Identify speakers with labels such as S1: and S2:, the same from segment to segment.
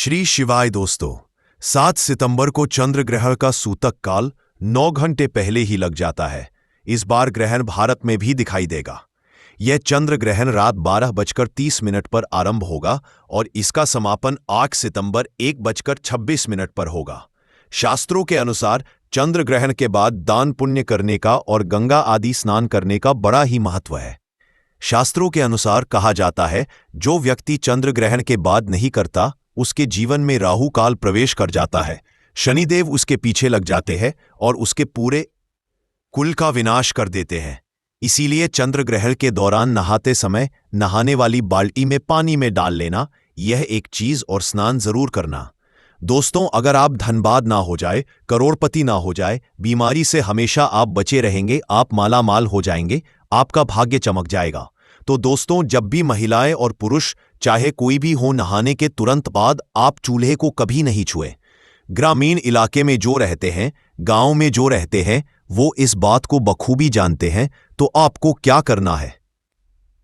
S1: श्री शिवाय दोस्तों, 7 सितंबर को चंद्र ग्रहण का सूतक काल 9 घंटे पहले ही लग जाता है। इस बार ग्रहण भारत में भी दिखाई देगा। यह चंद्र ग्रहण रात 12:30 पर आरंभ होगा और इसका समापन 8 सितंबर 1:26 पर होगा। शास्त्रों के अनुसार चंद्र ग्रहण के बाद दान पुण्य करने का और गंगा आदि स्नान करने का बड़ा ही महत्व है। शास्त्रों के अनुसार कहा जाता है, जो व्यक्ति चंद्र ग्रहण के बाद नहीं करता उसके जीवन में राहु काल प्रवेश कर जाता है। शनिदेव उसके पीछे लग जाते हैं और उसके पूरे कुल का विनाश कर देते हैं। इसीलिए चंद्र ग्रहण के दौरान नहाते समय नहाने वाली बाल्टी में पानी में डाल लेना, यह एक चीज, और स्नान जरूर करना। दोस्तों, अगर आप धनबाद ना हो जाए, करोड़पति ना हो जाए, बीमारी से हमेशा आप बचे रहेंगे, आप माला माल हो जाएंगे, आपका भाग्य चमक जाएगा। तो दोस्तों, जब भी महिलाएं और पुरुष चाहे कोई भी हो, नहाने के तुरंत बाद आप चूल्हे को कभी नहीं छुएं। ग्रामीण इलाके में जो रहते हैं, गांव में जो रहते हैं, वो इस बात को बखूबी जानते हैं। तो आपको क्या करना है,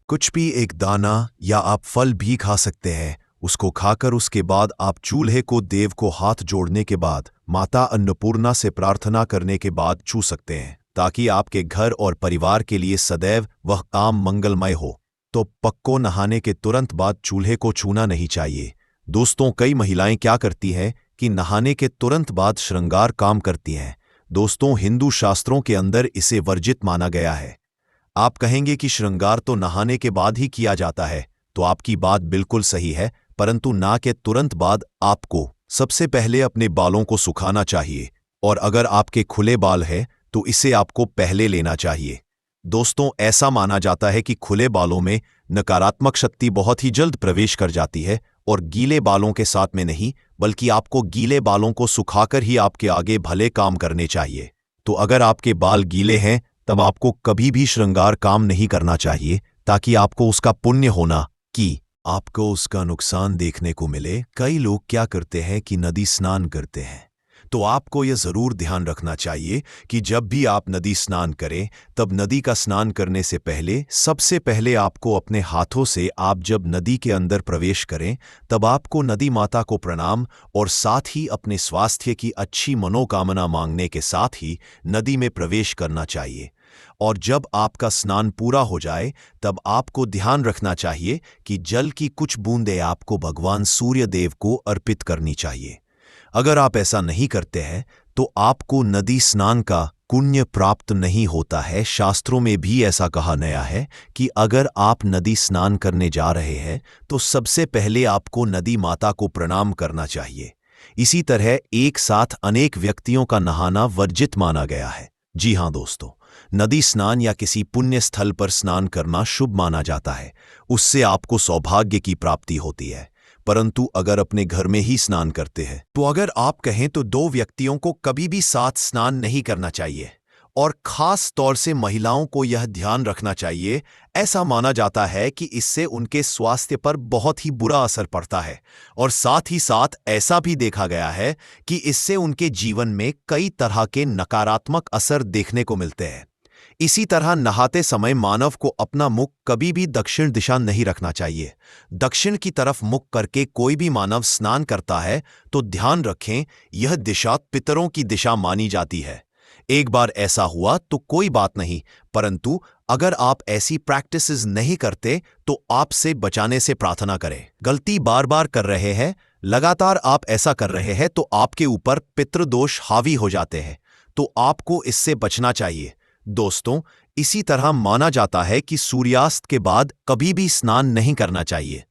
S1: कुछ भी एक दाना या आप फल भी खा सकते हैं। उसको खाकर उसके बाद आप चूल्हे को देव को हाथ जोड़ने के बाद माता अन्नपूर्णा से प्रार्थना करने के बाद छू सकते हैं, ताकि आपके घर और परिवार के लिए सदैव वह काम मंगलमय हो। तो पक्को नहाने के तुरंत बाद चूल्हे को छूना नहीं चाहिए। दोस्तों, कई महिलाएं क्या करती हैं कि नहाने के तुरंत बाद श्रृंगार काम करती हैं। दोस्तों, हिंदू शास्त्रों के अंदर इसे वर्जित माना गया है। आप कहेंगे कि श्रृंगार तो नहाने के बाद ही किया जाता है, तो आपकी बात बिल्कुल सही है, परंतु ना के तुरंत बाद आपको सबसे पहले अपने बालों को सुखाना चाहिए, और अगर आपके खुले बाल हैं तो इसे आपको पहले लेना चाहिए। दोस्तों, ऐसा माना जाता है कि खुले बालों में नकारात्मक शक्ति बहुत ही जल्द प्रवेश कर जाती है, और गीले बालों के साथ में नहीं, बल्कि आपको गीले बालों को सुखाकर ही आपके आगे भले काम करने चाहिए। तो अगर आपके बाल गीले हैं तब आपको कभी भी श्रृंगार काम नहीं करना चाहिए, ताकि आपको उसका पुण्य होना कि आपको उसका नुकसान देखने को मिले। कई लोग क्या करते हैं कि नदी स्नान करते हैं, तो आपको यह जरूर ध्यान रखना चाहिए कि जब भी आप नदी स्नान करें, तब नदी का स्नान करने से पहले सबसे पहले आपको अपने हाथों से, आप जब नदी के अंदर प्रवेश करें तब आपको नदी माता को प्रणाम और साथ ही अपने स्वास्थ्य की अच्छी मनोकामना मांगने के साथ ही नदी में प्रवेश करना चाहिए। और जब आपका स्नान पूरा हो जाए तब आपको ध्यान रखना चाहिए कि जल की कुछ बूंदें आपको भगवान सूर्य देव को अर्पित करनी चाहिए। अगर आप ऐसा नहीं करते हैं तो आपको नदी स्नान का पुण्य प्राप्त नहीं होता है। शास्त्रों में भी ऐसा कहा गया है कि अगर आप नदी स्नान करने जा रहे हैं तो सबसे पहले आपको नदी माता को प्रणाम करना चाहिए। इसी तरह एक साथ अनेक व्यक्तियों का नहाना वर्जित माना गया है। जी हाँ दोस्तों, नदी स्नान या किसी पुण्य स्थल पर स्नान करना शुभ माना जाता है, उससे आपको सौभाग्य की प्राप्ति होती है। परंतु अगर अपने घर में ही स्नान करते हैं, तो अगर आप कहें तो 2 व्यक्तियों को कभी भी साथ स्नान नहीं करना चाहिए, और खास तौर से महिलाओं को यह ध्यान रखना चाहिए। ऐसा माना जाता है कि इससे उनके स्वास्थ्य पर बहुत ही बुरा असर पड़ता है, और साथ ही साथ ऐसा भी देखा गया है कि इससे उनके जीवन में कई तरह के नकारात्मक असर देखने को मिलते हैं। इसी तरह नहाते समय मानव को अपना मुख कभी भी दक्षिण दिशा नहीं रखना चाहिए। दक्षिण की तरफ मुख करके कोई भी मानव स्नान करता है तो ध्यान रखें, यह दिशा पितरों की दिशा मानी जाती है। एक बार ऐसा हुआ तो कोई बात नहीं, परंतु अगर आप ऐसी प्रैक्टिसेस नहीं करते तो आपसे बचाने से प्रार्थना करें। गलती बार बार कर रहे हैं, लगातार आप ऐसा कर रहे हैं तो आपके ऊपर पितृदोष हावी हो जाते हैं, तो आपको इससे बचना चाहिए। दोस्तों, इसी तरह माना जाता है कि सूर्यास्त के बाद कभी भी स्नान नहीं करना चाहिए।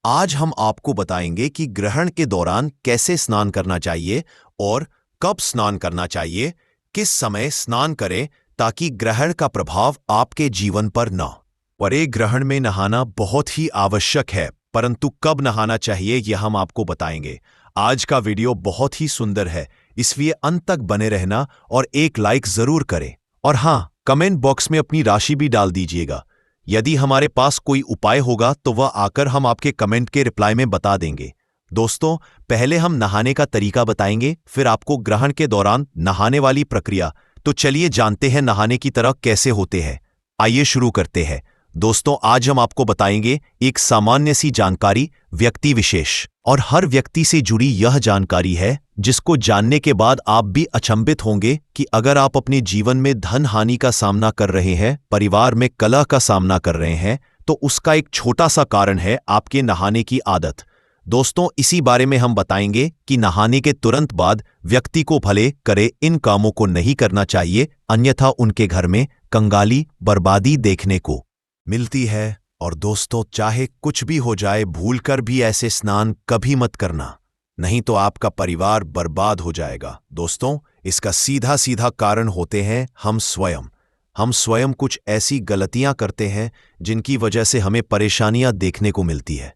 S1: आज हम आपको बताएंगे कि ग्रहण के दौरान कैसे स्नान करना चाहिए और कब स्नान करना चाहिए, किस समय स्नान करें, ताकि ग्रहण का प्रभाव आपके जीवन पर न पड़े। ग्रहण में नहाना बहुत ही आवश्यक है, परंतु कब नहाना चाहिए यह हम आपको बताएंगे। आज का वीडियो बहुत ही सुंदर है, इसलिए अंत तक बने रहना और एक लाइक जरूर करें। और हाँ, कमेंट बॉक्स में अपनी राशि भी डाल दीजिएगा। यदि हमारे पास कोई उपाय होगा तो वह आकर हम आपके कमेंट के रिप्लाई में बता देंगे। दोस्तों, पहले हम नहाने का तरीका बताएंगे, फिर आपको ग्रहण के दौरान नहाने वाली प्रक्रिया। तो चलिए जानते हैं नहाने की तरह कैसे होते हैं। आइए शुरू करते हैं। दोस्तों, आज हम आपको बताएंगे एक सामान्य सी जानकारी, व्यक्ति विशेष। और हर व्यक्ति से जुड़ी यह जानकारी है जिसको जानने के बाद आप भी अचंभित होंगे कि अगर आप अपने जीवन में धन हानि का सामना कर रहे हैं, परिवार में कलह का सामना कर रहे हैं, तो उसका एक छोटा सा कारण है आपके नहाने की आदत। दोस्तों, इसी बारे में हम बताएंगे कि नहाने के तुरंत बाद व्यक्ति को भले करे इन कामों को नहीं करना चाहिए, अन्यथा उनके घर में कंगाली, बर्बादी देखने को मिलती है। और दोस्तों, चाहे कुछ भी हो जाए, भूलकर भी ऐसे स्नान कभी मत करना, नहीं तो आपका परिवार बर्बाद हो जाएगा। दोस्तों, इसका सीधा सीधा कारण होते हैं हम स्वयं कुछ ऐसी गलतियां करते हैं जिनकी वजह से हमें परेशानियां देखने को मिलती है।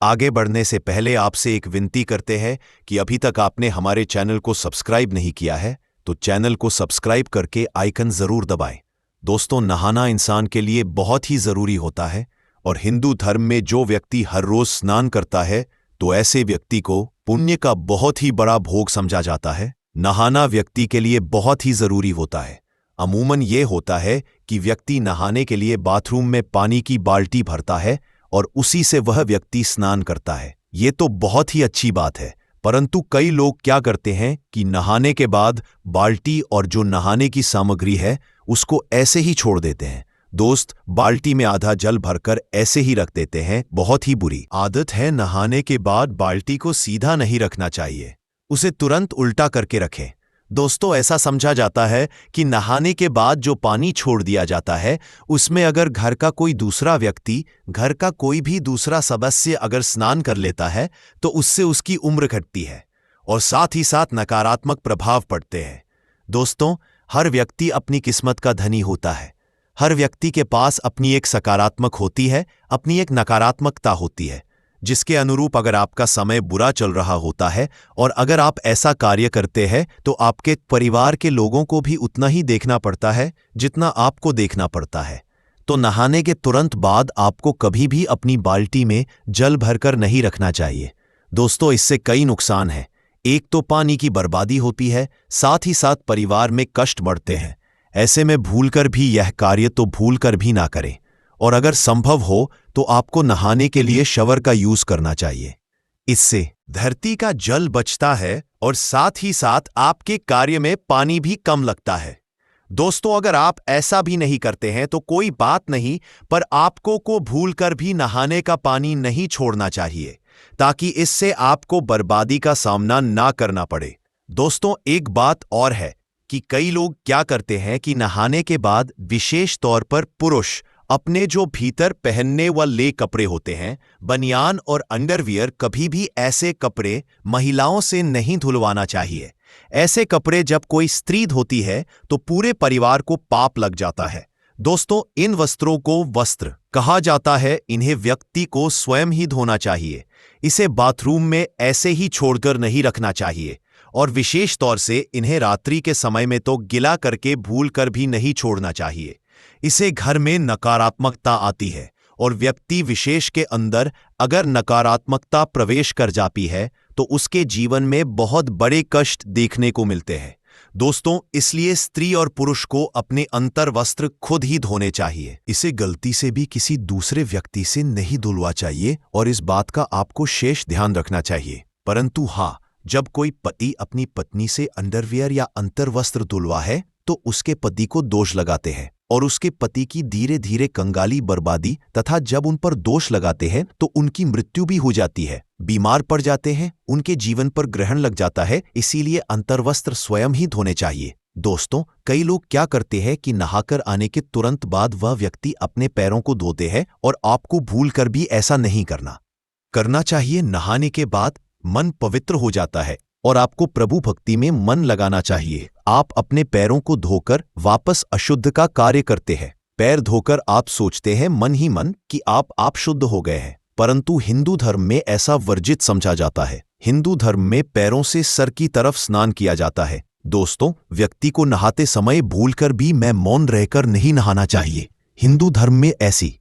S1: आगे बढ़ने से पहले आपसे एक विनती करते हैं कि अभी तक आपने हमारे चैनल को सब्सक्राइब नहीं किया है तो चैनल को सब्सक्राइब करके आइकन जरूर दबाएं। दोस्तों, नहाना इंसान के लिए बहुत ही जरूरी होता है और हिंदू धर्म में जो व्यक्ति हर रोज स्नान करता है तो ऐसे व्यक्ति को पुण्य का बहुत ही बड़ा भोग समझा जाता है। नहाना व्यक्ति के लिए बहुत ही जरूरी होता है। अमूमन ये होता है कि व्यक्ति नहाने के लिए बाथरूम में पानी की बाल्टी भरता है और उसी से वह व्यक्ति स्नान करता है। ये तो बहुत ही अच्छी बात है, परंतु कई लोग क्या करते हैं कि नहाने के बाद बाल्टी और जो नहाने की सामग्री है उसको ऐसे ही छोड़ देते हैं। दोस्त, बाल्टी में आधा जल भरकर ऐसे ही रख देते हैं। बहुत ही बुरी आदत है। नहाने के बाद बाल्टी को सीधा नहीं रखना चाहिए, उसे तुरंत उल्टा करके रखें। दोस्तों, ऐसा समझा जाता है कि नहाने के बाद जो पानी छोड़ दिया जाता है उसमें अगर घर का कोई दूसरा व्यक्ति, घर का कोई भी दूसरा सदस्य अगर स्नान कर लेता है तो उससे उसकी उम्र घटती है और साथ ही साथ नकारात्मक प्रभाव पड़ते हैं। दोस्तों, हर व्यक्ति अपनी किस्मत का धनी होता है। हर व्यक्ति के पास अपनी एक सकारात्मक होती है, अपनी एक नकारात्मकता होती है, जिसके अनुरूप अगर आपका समय बुरा चल रहा होता है और अगर आप ऐसा कार्य करते हैं तो आपके परिवार के लोगों को भी उतना ही देखना पड़ता है जितना आपको देखना पड़ता है। तो नहाने के तुरंत बाद आपको कभी भी अपनी बाल्टी में जल भरकर नहीं रखना चाहिए। दोस्तों, इससे कई नुकसान हैं। एक तो पानी की बर्बादी होती है, साथ ही साथ परिवार में कष्ट बढ़ते हैं। ऐसे में भूलकर भी यह कार्य तो भूलकर भी ना करें और अगर संभव हो तो आपको नहाने के लिए शवर का यूज करना चाहिए। इससे धरती का जल बचता है और साथ ही साथ आपके कार्य में पानी भी कम लगता है। दोस्तों, अगर आप ऐसा भी नहीं करते हैं तो कोई बात नहीं, पर आपको को भूलकर भी नहाने का पानी नहीं छोड़ना चाहिए ताकि इससे आपको बर्बादी का सामना ना करना पड़े। दोस्तों, एक बात और है कि कई लोग क्या करते हैं कि नहाने के बाद विशेष तौर पर पुरुष अपने जो भीतर पहनने वाले कपड़े होते हैं, बनियान और अंडरवियर, कभी भी ऐसे कपड़े महिलाओं से नहीं धुलवाना चाहिए। ऐसे कपड़े जब कोई स्त्री धोती है तो पूरे परिवार को पाप लग जाता है। दोस्तों, इन वस्त्रों को वस्त्र कहा जाता है। इन्हें व्यक्ति को स्वयं ही धोना चाहिए। इसे बाथरूम में ऐसे ही छोड़कर नहीं रखना चाहिए और विशेष तौर से इन्हें रात्रि के समय में तो गिला करके भूल कर भी नहीं छोड़ना चाहिए। इसे घर में नकारात्मकता आती है और व्यक्ति विशेष के अंदर अगर नकारात्मकता प्रवेश कर जाती है तो उसके जीवन में बहुत बड़े कष्ट देखने को मिलते हैं। दोस्तों, इसलिए स्त्री और पुरुष को अपने अंतर वस्त्र खुद ही धोने चाहिए। इसे गलती से भी किसी दूसरे व्यक्ति से नहीं धुलवा चाहिए और इस बात का आपको शेष ध्यान रखना चाहिए। परंतु हाँ, जब कोई पति अपनी पत्नी से अंडरवियर या अंतर वस्त्र धुलवा है तो उसके पति को दोष लगाते हैं और उसके पति की धीरे धीरे कंगाली, बर्बादी, तथा जब उन पर दोष लगाते हैं तो उनकी मृत्यु भी हो जाती है, बीमार पड़ जाते हैं, उनके जीवन पर ग्रहण लग जाता है। इसीलिए अंतर्वस्त्र स्वयं ही धोने चाहिए। दोस्तों, कई लोग क्या करते हैं कि नहाकर आने के तुरंत बाद वह व्यक्ति अपने पैरों को धोते हैं और आपको भूलकर भी ऐसा नहीं करना चाहिए। नहाने के बाद मन पवित्र हो जाता है और आपको प्रभु भक्ति में मन लगाना चाहिए। आप अपने पैरों को धोकर वापस अशुद्ध का कार्य करते हैं। पैर धोकर आप सोचते हैं मन ही मन कि आप शुद्ध हो गए हैं, परंतु हिंदू धर्म में ऐसा वर्जित समझा जाता है। हिंदू धर्म में पैरों से सर की तरफ स्नान किया जाता है। दोस्तों, व्यक्ति को नहाते समय भूलकर भी मैं मौन रहकर नहीं नहाना चाहिए। हिंदू धर्म में ऐसी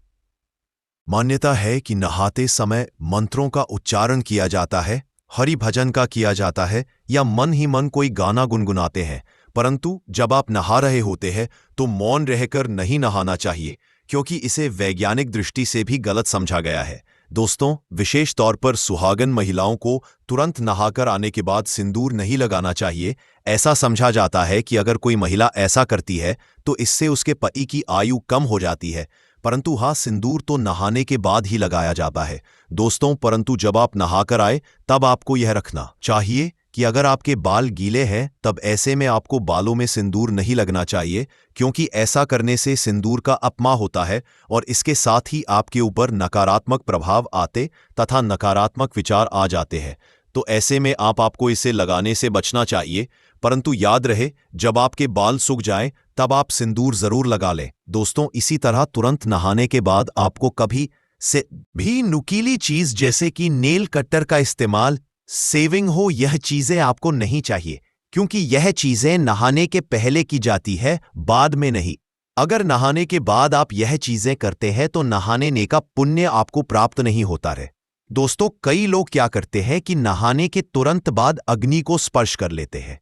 S1: मान्यता है कि नहाते समय मंत्रों का उच्चारण किया जाता है, हरि भजन का किया जाता है या मन ही मन कोई गाना गुनगुनाते हैं। परंतु जब आप नहा रहे होते हैं तो मौन रहकर नहीं नहाना चाहिए, क्योंकि इसे वैज्ञानिक दृष्टि से भी गलत समझा गया है। दोस्तों, विशेष तौर पर सुहागन महिलाओं को तुरंत नहाकर आने के बाद सिंदूर नहीं लगाना चाहिए। ऐसा समझा जाता है कि अगर कोई महिला ऐसा करती है तो इससे उसके पति की आयु कम हो जाती है। परंतु हाँ, सिंदूर तो नहाने के बाद ही लगाया जाता है दोस्तों। परंतु जब आप नहाकर आए तब आपको यह रखना चाहिए कि अगर आपके बाल गीले हैं तब ऐसे में आपको बालों में सिंदूर नहीं लगना चाहिए, क्योंकि ऐसा करने से सिंदूर का अपमान होता है और इसके साथ ही आपके ऊपर नकारात्मक प्रभाव आते तथा नकारात्मक विचार आ जाते हैं। तो ऐसे में आपको इसे लगाने से बचना चाहिए। परंतु याद रहे, जब आपके बाल सूख जाएं तब आप सिंदूर जरूर लगा लें दोस्तों। इसी तरह तुरंत नहाने के बाद आपको कभी से भी नुकीली चीज जैसे कि नेल कटर का इस्तेमाल, सेविंग हो, यह चीजें आपको नहीं चाहिए, क्योंकि यह चीजें नहाने के पहले की जाती है, बाद में नहीं। अगर नहाने के बाद आप यह चीजें करते हैं तो नहाने का पुण्य आपको प्राप्त नहीं होता है दोस्तों। कई लोग क्या करते हैं कि नहाने के तुरंत बाद अग्नि को स्पर्श कर लेते हैं।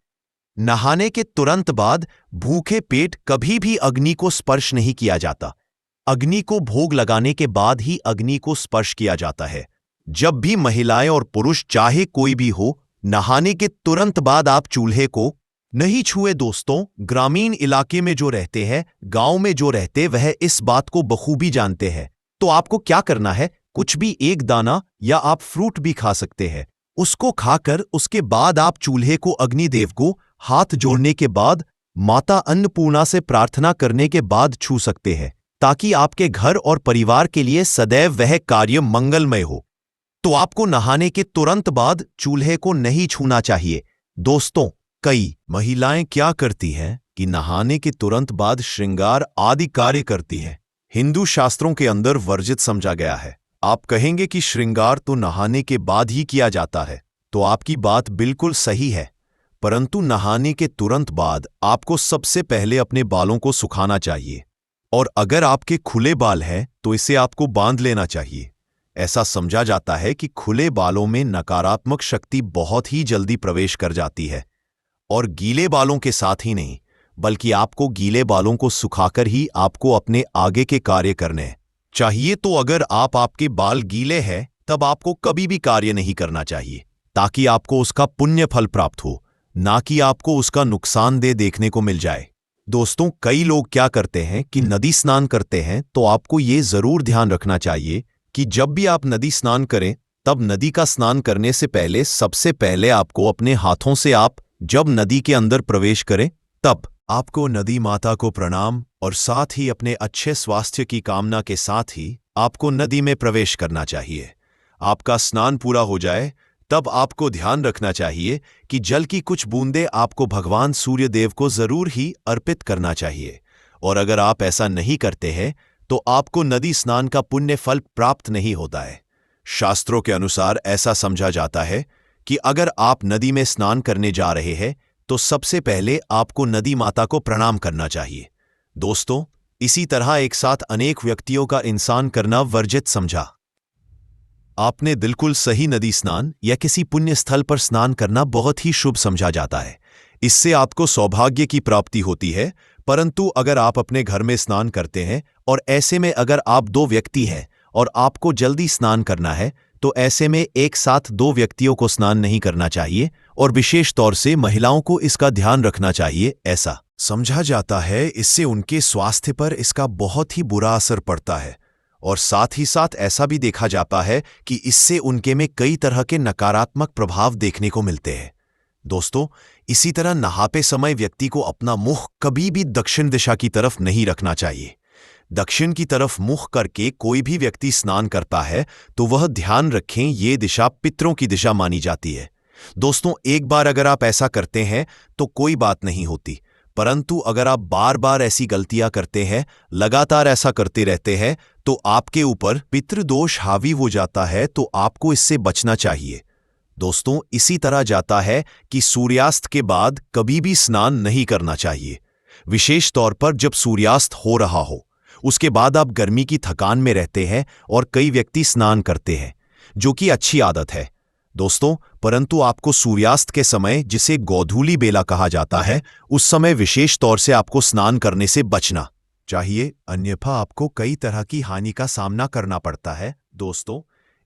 S1: नहाने के तुरंत बाद भूखे पेट कभी भी अग्नि को स्पर्श नहीं किया जाता। अग्नि को भोग लगाने के बाद ही अग्नि को स्पर्श किया जाता है। जब भी महिलाएं और पुरुष चाहे कोई भी हो, नहाने के तुरंत बाद आप चूल्हे को नहीं छुए दोस्तों। ग्रामीण इलाके में जो रहते हैं, गांव में जो रहते, वह इस बात को बखूबी जानते हैं। तो आपको क्या करना है, कुछ भी एक दाना या आप फ्रूट भी खा सकते हैं, उसको खाकर उसके बाद आप चूल्हे को अग्निदेव को हाथ जोड़ने के बाद माता अन्नपूर्णा से प्रार्थना करने के बाद छू सकते हैं, ताकि आपके घर और परिवार के लिए सदैव वह कार्य मंगलमय हो। तो आपको नहाने के तुरंत बाद चूल्हे को नहीं छूना चाहिए दोस्तों। कई महिलाएं क्या करती हैं कि नहाने के तुरंत बाद श्रृंगार आदि कार्य करती हैं। हिंदू शास्त्रों के अंदर वर्जित समझा गया है। आप कहेंगे कि श्रृंगार तो नहाने के बाद ही किया जाता है, तो आपकी बात बिल्कुल सही है। परंतु नहाने के तुरंत बाद आपको सबसे पहले अपने बालों को सुखाना चाहिए, और अगर आपके खुले बाल हैं तो इसे आपको बांध लेना चाहिए। ऐसा समझा जाता है कि खुले बालों में नकारात्मक शक्ति बहुत ही जल्दी प्रवेश कर जाती है, और गीले बालों के साथ ही नहीं, बल्कि आपको गीले बालों को सुखाकर ही आपको अपने आगे के कार्य करने चाहिए। तो अगर आपके बाल गीले हैं तब आपको कभी भी कार्य नहीं करना चाहिए, ताकि आपको उसका पुण्य फल प्राप्त हो, ना कि आपको उसका नुकसानदेह देखने को मिल जाए। दोस्तों, कई लोग क्या करते हैं कि नदी स्नान करते हैं, तो आपको ये जरूर ध्यान रखना चाहिए कि जब भी आप नदी स्नान करें तब नदी का स्नान करने से पहले सबसे पहले आपको अपने हाथों से, आप जब नदी के अंदर प्रवेश करें तब आपको नदी माता को प्रणाम, और साथ ही अपने अच्छे स्वास्थ्य की कामना के साथ ही आपको नदी में प्रवेश करना चाहिए। आपका स्नान पूरा हो जाए तब आपको ध्यान रखना चाहिए कि जल की कुछ बूंदें आपको भगवान सूर्य देव को जरूर ही अर्पित करना चाहिए, और अगर आप ऐसा नहीं करते हैं तो आपको नदी स्नान का पुण्य फल प्राप्त नहीं होता है। शास्त्रों के अनुसार ऐसा समझा जाता है कि अगर आप नदी में स्नान करने जा रहे हैं तो सबसे पहले आपको नदी माता को प्रणाम करना चाहिए दोस्तों। इसी तरह एक साथ अनेक व्यक्तियों का इंसान करना वर्जित समझा। आपने बिल्कुल सही, नदी स्नान या किसी पुण्य स्थल पर स्नान करना बहुत ही शुभ समझा जाता है। इससे आपको सौभाग्य की प्राप्ति होती है। परंतु अगर आप अपने घर में स्नान करते हैं और ऐसे में अगर आप दो व्यक्ति हैं और आपको जल्दी स्नान करना है, तो ऐसे में एक साथ दो व्यक्तियों को स्नान नहीं करना चाहिए, और विशेष तौर से महिलाओं को इसका ध्यान रखना चाहिए। ऐसा समझा जाता है इससे उनके स्वास्थ्य पर इसका बहुत ही बुरा असर पड़ता है, और साथ ही साथ ऐसा भी देखा जाता है कि इससे उनके में कई तरह के नकारात्मक प्रभाव देखने को मिलते हैं दोस्तों। इसी तरह नहाते समय व्यक्ति को अपना मुख कभी भी दक्षिण दिशा की तरफ नहीं रखना चाहिए। दक्षिण की तरफ मुख करके कोई भी व्यक्ति स्नान करता है तो वह ध्यान रखें, ये दिशा पितरों की दिशा मानी जाती है दोस्तों। एक बार अगर आप ऐसा करते हैं तो कोई बात नहीं होती, परंतु अगर आप बार बार ऐसी गलतियां करते हैं, लगातार ऐसा करते रहते हैं, तो आपके ऊपर पितृदोष हावी हो जाता है। तो आपको इससे बचना चाहिए दोस्तों। इसी तरह जाता है कि सूर्यास्त के बाद कभी भी स्नान नहीं करना चाहिए, विशेष तौर पर जब सूर्यास्त हो रहा हो। उसके बाद आप गर्मी की थकान में रहते हैं और कई व्यक्ति स्नान करते हैं, जो कि अच्छी आदत है दोस्तों। परंतु आपको सूर्यास्त के समय, जिसे गोधूली बेला कहा जाता है, उस समय विशेष तौर से आपको स्नान करने से बचना चाहिए, अन्यथा आपको कई तरह की हानि का सामना करना पड़ता है। दोस्तों,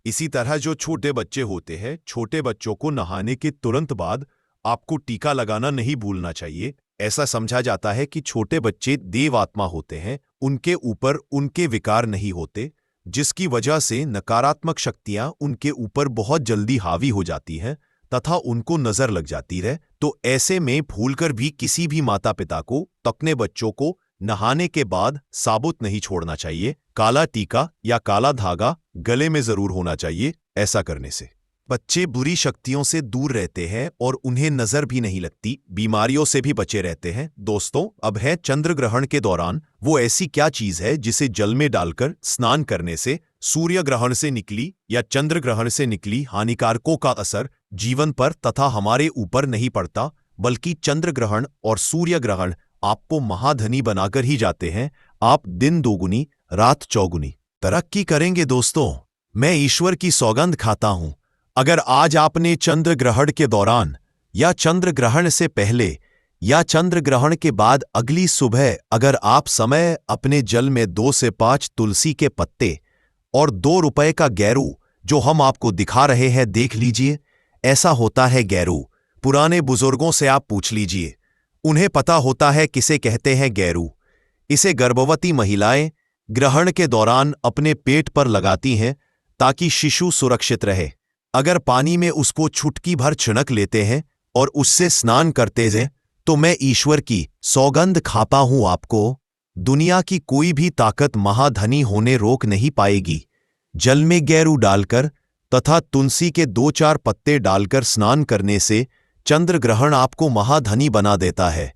S1: इसी तरह जो छोटे बच्चे होते हैं, छोटे बच्चों को नहाने के तुरंत बाद आपको टीका लगाना नहीं भूलना चाहिए। ऐसा समझा जाता है कि छोटे बच्चे देव आत्मा होते हैं, उनके ऊपर उनके विकार नहीं होते, जिसकी वजह से नकारात्मक शक्तियां उनके ऊपर बहुत जल्दी हावी हो जाती हैं तथा उनको नजर लग जाती है। तो ऐसे में भूलकर भी किसी भी माता पिता को अपने बच्चों को नहाने के बाद साबुत नहीं छोड़ना चाहिए। काला टीका या काला धागा गले में जरूर होना चाहिए। ऐसा करने से बच्चे बुरी शक्तियों से दूर रहते हैं और उन्हें नजर भी नहीं लगती, बीमारियों से भी बचे रहते हैं। दोस्तों, अब है चंद्र ग्रहण के दौरान वो ऐसी क्या चीज है जिसे जल में डालकर स्नान करने से सूर्य ग्रहण से निकली या चंद्र ग्रहण से निकली हानिकारकों का असर जीवन पर तथा हमारे ऊपर नहीं पड़ता, बल्कि चंद्र ग्रहण और सूर्य ग्रहण आपको महाधनी बनाकर ही जाते हैं। आप दिन दोगुनी रात चौगुनी तरक्की करेंगे। दोस्तों, मैं ईश्वर की सौगंध खाता हूं, अगर आज आपने चंद्र ग्रहण के दौरान या चंद्र ग्रहण से पहले या चंद्र ग्रहण के बाद अगली सुबह अगर आप समय अपने जल में 2 से 5 तुलसी के पत्ते और 2 रुपए का गैरू जो हम आपको दिखा रहे हैं देख लीजिए। ऐसा होता है गैरू, पुराने बुजुर्गों से आप पूछ लीजिए, उन्हें पता होता है किसे कहते हैं गैरू। इसे गर्भवती महिलाएं ग्रहण के दौरान अपने पेट पर लगाती हैं ताकि शिशु सुरक्षित रहे। अगर पानी में उसको चुटकी भर छिड़क लेते हैं और उससे स्नान करते हैं तो मैं ईश्वर की सौगंध खाता हूं, आपको दुनिया की कोई भी ताकत महाधनी होने रोक नहीं पाएगी। जल में गैरू डालकर तथा तुलसी के 2-4 पत्ते डालकर स्नान करने से चंद्र ग्रहण आपको महाधनी बना देता है।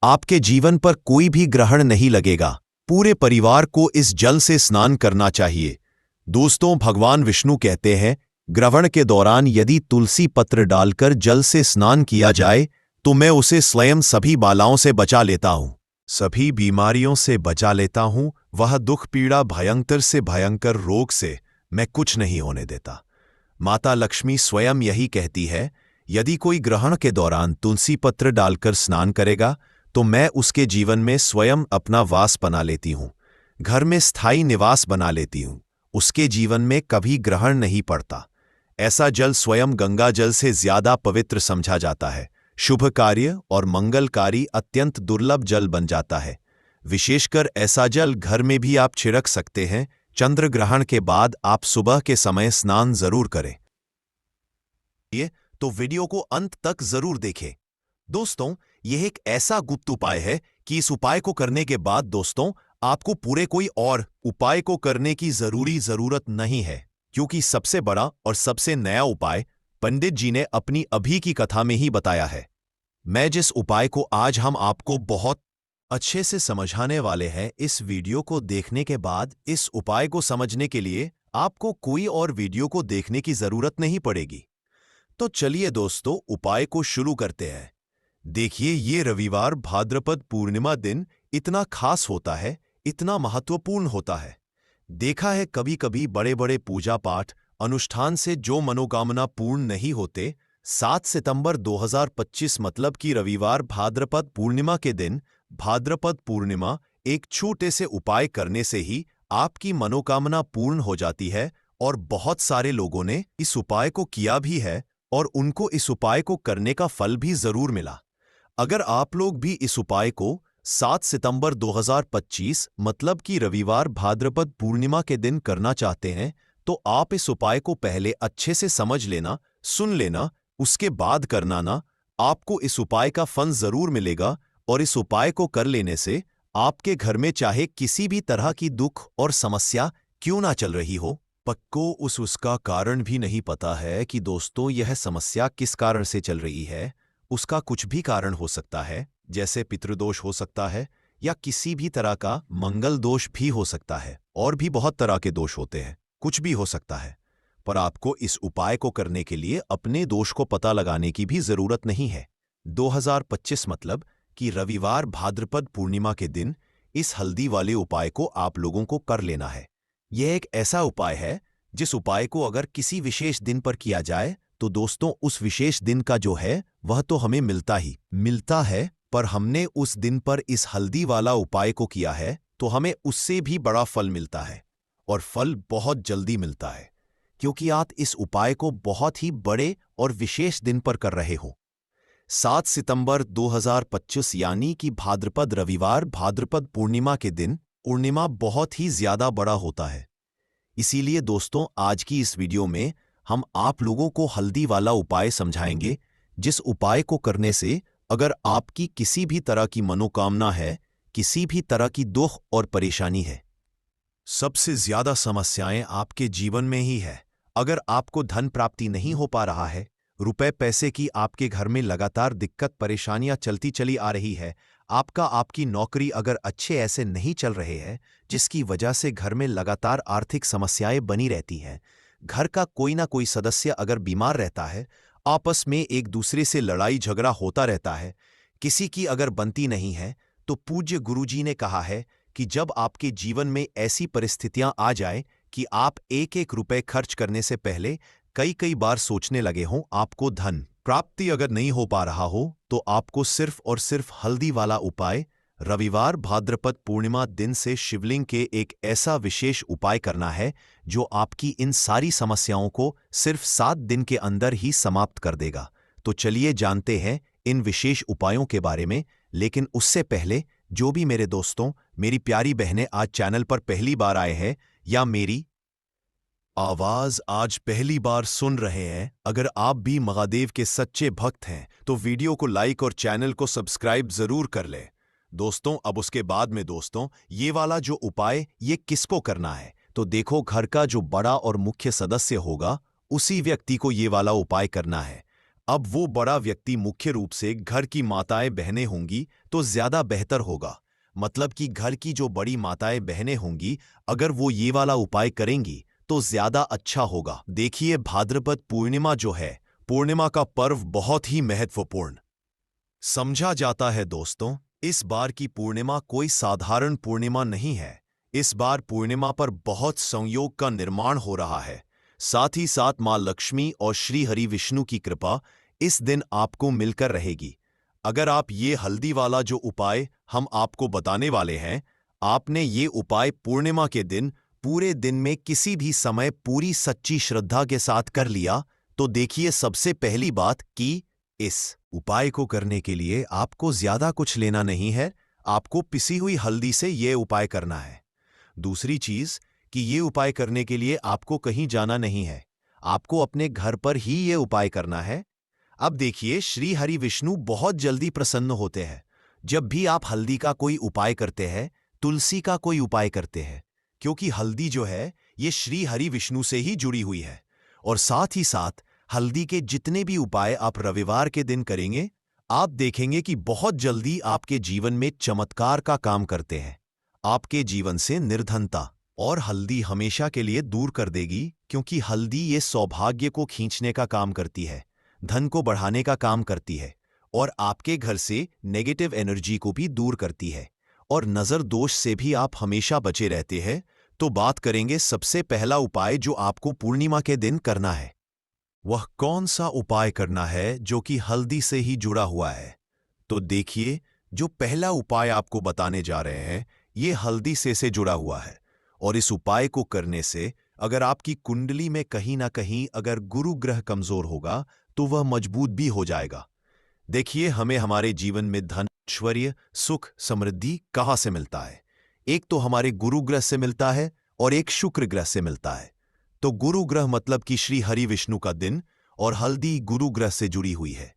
S1: आपके जीवन पर कोई भी ग्रहण नहीं लगेगा। पूरे परिवार को इस जल से स्नान करना चाहिए। दोस्तों, भगवान विष्णु कहते हैं, ग्रहण के दौरान यदि तुलसी पत्र डालकर जल से स्नान किया जाए तो मैं उसे स्वयं सभी बालाओं से बचा लेता हूं, सभी बीमारियों से बचा लेता हूं। वह दुख पीड़ा भयंकर से भयंकर रोग से मैं कुछ नहीं होने देता। माता लक्ष्मी स्वयं यही कहती है, यदि कोई ग्रहण के दौरान तुलसी पत्र डालकर स्नान करेगा तो मैं उसके जीवन में स्वयं अपना वास बना लेती हूं, घर में स्थायी निवास बना लेती हूं। उसके जीवन में कभी ग्रहण नहीं पड़ता। ऐसा जल स्वयं गंगा जल से ज्यादा पवित्र समझा जाता है। शुभ कार्य और मंगलकारी अत्यंत दुर्लभ जल बन जाता है। विशेषकर ऐसा जल घर में भी आप छिड़क सकते हैं। चंद्र ग्रहण के बाद आप सुबह के समय स्नान जरूर करें। ये तो वीडियो को अंत तक जरूर देखें। दोस्तों, यह एक ऐसा गुप्त उपाय है कि इस उपाय को करने के बाद दोस्तों आपको पूरे कोई और उपाय को करने की जरूरत नहीं है, क्योंकि सबसे बड़ा और सबसे नया उपाय पंडित जी ने अपनी अभी की कथा में ही बताया है। मैं जिस उपाय को आज हम आपको बहुत अच्छे से समझाने वाले हैं, इस वीडियो को देखने के बाद इस उपाय को समझने के लिए आपको कोई और वीडियो को देखने की जरूरत नहीं पड़ेगी। तो चलिए दोस्तों, उपाय को शुरू करते हैं। देखिए, ये रविवार भाद्रपद पूर्णिमा दिन इतना खास होता है, इतना महत्वपूर्ण होता है। देखा है कभी कभी बड़े बड़े पूजा पाठ अनुष्ठान से जो मनोकामना पूर्ण नहीं होते। 7 सितंबर 2025 मतलब कि रविवार भाद्रपद पूर्णिमा के दिन भाद्रपद पूर्णिमा एक छोटे से उपाय करने से ही आपकी मनोकामना पूर्ण हो जाती है। और बहुत सारे लोगों ने इस उपाय को किया भी है और उनको इस उपाय को करने का फल भी जरूर मिला। अगर आप लोग भी इस उपाय को 7 सितंबर 2025 मतलब कि रविवार भाद्रपद पूर्णिमा के दिन करना चाहते हैं तो आप इस उपाय को पहले अच्छे से समझ लेना, सुन लेना, उसके बाद करना ना। आपको इस उपाय का फल जरूर मिलेगा और इस उपाय को कर लेने से आपके घर में चाहे किसी भी तरह की दुख और समस्या क्यों ना चल रही हो, पक्को उसका कारण भी नहीं पता है कि दोस्तों यह समस्या किस कारण से चल रही है। उसका कुछ भी कारण हो सकता है, जैसे पितृदोष हो सकता है या किसी भी तरह का मंगल दोष भी हो सकता है, और भी बहुत तरह के दोष होते हैं, कुछ भी हो सकता है। पर आपको इस उपाय को करने के लिए अपने दोष को पता लगाने की भी जरूरत नहीं है। 2025 मतलब कि रविवार भाद्रपद पूर्णिमा के दिन इस हल्दी वाले उपाय को आप लोगों को कर लेना है। यह एक ऐसा उपाय है जिस उपाय को अगर किसी विशेष दिन पर किया जाए तो दोस्तों उस विशेष दिन का जो है वह तो हमें मिलता है, पर हमने उस दिन पर इस हल्दी वाला उपाय को किया है तो हमें उससे भी बड़ा फल मिलता है, और फल बहुत जल्दी मिलता है, क्योंकि आप इस उपाय को बहुत ही बड़े और विशेष दिन पर कर रहे हो। 7 सितंबर 2025 यानी कि भाद्रपद रविवार, भाद्रपद पूर्णिमा के दिन पूर्णिमा बहुत ही ज्यादा बड़ा होता है। इसीलिए दोस्तों, आज की इस वीडियो में हम आप लोगों को हल्दी वाला उपाय समझाएंगे, जिस उपाय को करने से अगर आपकी किसी भी तरह की मनोकामना है, किसी भी तरह की दुख और परेशानी है, सबसे ज्यादा समस्याएं आपके जीवन में ही है। अगर आपको धन प्राप्ति नहीं हो पा रहा है, रुपए पैसे की आपके घर में लगातार दिक्कत परेशानियां चलती चली आ रही है, आपकी नौकरी अगर अच्छे ऐसे नहीं चल रहे हैं, जिसकी वजह से घर में लगातार आर्थिक समस्याएं बनी रहती हैं, घर का कोई ना कोई सदस्य अगर बीमार रहता है, आपस में एक दूसरे से लड़ाई झगड़ा होता रहता है, किसी की अगर बनती नहीं है, तो पूज्य गुरुजी ने कहा है कि जब आपके जीवन में ऐसी परिस्थितियां आ जाए कि आप एक एक रुपए खर्च करने से पहले कई कई बार सोचने लगे हों, आपको धन प्राप्ति अगर नहीं हो पा रहा हो, तो आपको सिर्फ और सिर्फ हल्दी वाला उपाय रविवार भाद्रपद पूर्णिमा दिन से शिवलिंग के एक ऐसा विशेष उपाय करना है जो आपकी इन सारी समस्याओं को सिर्फ 7 दिन के अंदर ही समाप्त कर देगा। तो चलिए जानते हैं इन विशेष उपायों के बारे में। लेकिन उससे पहले, जो भी मेरे दोस्तों, मेरी प्यारी बहनें आज चैनल पर पहली बार आए हैं या मेरी आवाज आज पहली बार सुन रहे हैं, अगर आप भी महादेव के सच्चे भक्त हैं तो वीडियो को लाइक और चैनल को सब्सक्राइब जरूर कर लें। दोस्तों, अब उसके बाद में दोस्तों, ये वाला जो उपाय ये किसको करना है, तो देखो, घर का जो बड़ा और मुख्य सदस्य होगा उसी व्यक्ति को ये वाला उपाय करना है। अब वो बड़ा व्यक्ति मुख्य रूप से घर की माताएं बहनें होंगी तो ज्यादा बेहतर होगा। मतलब कि घर की जो बड़ी माताएं बहनें होंगी, अगर वो ये वाला उपाय करेंगी तो ज्यादा अच्छा होगा। देखिए, भाद्रपद पूर्णिमा जो है, पूर्णिमा का पर्व बहुत ही महत्वपूर्ण समझा जाता है। दोस्तों, इस बार की पूर्णिमा कोई साधारण पूर्णिमा नहीं है। इस बार पूर्णिमा पर बहुत संयोग का निर्माण हो रहा है। साथ ही साथ मां लक्ष्मी और श्री हरि विष्णु की कृपा इस दिन आपको मिलकर रहेगी। अगर आप ये हल्दी वाला जो उपाय हम आपको बताने वाले हैं, आपने ये उपाय पूर्णिमा के दिन पूरे दिन में किसी भी समय पूरी सच्ची श्रद्धा के साथ कर लिया, तो देखिए, सबसे पहली बात कि इस उपाय को करने के लिए आपको ज्यादा कुछ लेना नहीं है। आपको पिसी हुई हल्दी से ये उपाय करना है। दूसरी चीज कि ये उपाय करने के लिए आपको कहीं जाना नहीं है, आपको अपने घर पर ही ये उपाय करना है। अब देखिए, श्री हरि विष्णु बहुत जल्दी प्रसन्न होते हैं जब भी आप हल्दी का कोई उपाय करते हैं, तुलसी का कोई उपाय करते हैं, क्योंकि हल्दी जो है ये श्री हरि विष्णु से ही जुड़ी हुई है। और साथ ही साथ हल्दी के जितने भी उपाय आप रविवार के दिन करेंगे, आप देखेंगे कि बहुत जल्दी आपके जीवन में चमत्कार का काम करते हैं। आपके जीवन से निर्धनता और हल्दी हमेशा के लिए दूर कर देगी, क्योंकि हल्दी ये सौभाग्य को खींचने का काम करती है, धन को बढ़ाने का काम करती है, और आपके घर से नेगेटिव एनर्जी को भी दूर करती है, और नजर दोष से भी आप हमेशा बचे रहते हैं। तो बात करेंगे सबसे पहला उपाय जो आपको पूर्णिमा के दिन करना है। वह कौन सा उपाय करना है जो कि हल्दी से ही जुड़ा हुआ है? तो देखिए, जो पहला उपाय आपको बताने जा रहे हैं ये हल्दी से जुड़ा हुआ है। और इस उपाय को करने से अगर आपकी कुंडली में कहीं ना कहीं अगर गुरु ग्रह कमजोर होगा तो वह मजबूत भी हो जाएगा। देखिए, हमें हमारे जीवन में धन, ऐश्वर्य, सुख, समृद्धि कहाँ से मिलता है? एक तो हमारे गुरु ग्रह से मिलता है और एक शुक्र ग्रह से मिलता है। तो गुरु ग्रह मतलब कि श्री हरि विष्णु का दिन, और हल्दी गुरु ग्रह से जुड़ी हुई है।